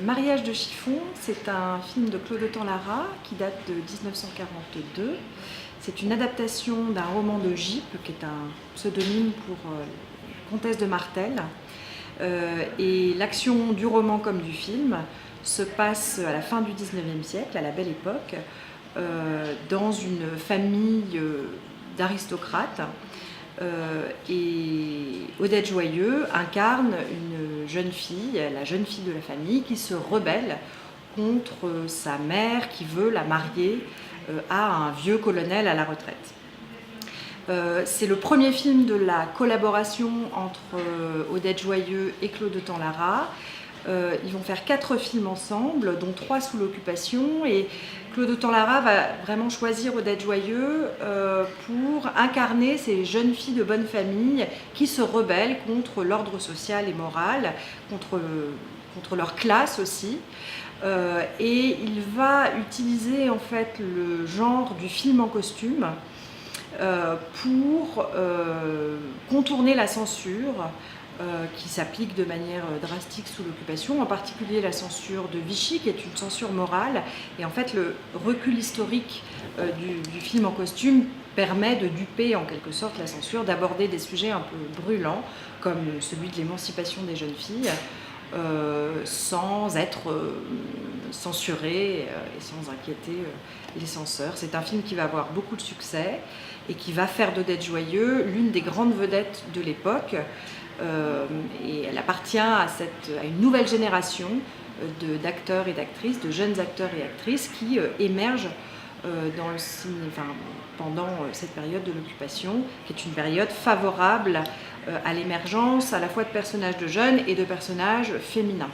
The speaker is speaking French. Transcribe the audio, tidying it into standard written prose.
Mariage de chiffon, c'est un film de Claude Lara qui date de 1942. C'est une adaptation d'un roman de Gype, qui est un pseudonyme pour comtesse de Martel. Et l'action du roman comme du film se passe à la fin du 19e siècle, à la Belle Époque, dans une famille d'aristocrates. Et Odette Joyeux incarne une jeune fille, la jeune fille de la famille, qui se rebelle contre sa mère qui veut la marier à un vieux colonel à la retraite. C'est le premier film de la collaboration entre Odette Joyeux et Claude Lara. Ils vont faire 4 films ensemble, dont 3 sous l'occupation, et Claude Lara va vraiment choisir Odette Joyeux pour incarner ces jeunes filles de bonne famille qui se rebellent contre l'ordre social et moral, contre leur classe aussi. Et il va utiliser en fait le genre du film en costume pour contourner la censure qui s'applique de manière drastique sous l'occupation, en particulier la censure de Vichy, qui est une censure morale. Et en fait, le recul historique du film en costume permet de duper en quelque sorte la censure, d'aborder des sujets un peu brûlants, comme celui de l'émancipation des jeunes filles, sans être censuré et sans inquiéter les censeurs. C'est un film qui va avoir beaucoup de succès et qui va faire d'Odette Joyeux l'une des grandes vedettes de l'époque. Et elle appartient à une nouvelle génération d'acteurs et d'actrices, de jeunes acteurs et actrices qui émergent dans le cinéma, pendant cette période de l'occupation, qui est une période favorable à l'émergence à la fois de personnages de jeunes et de personnages féminins.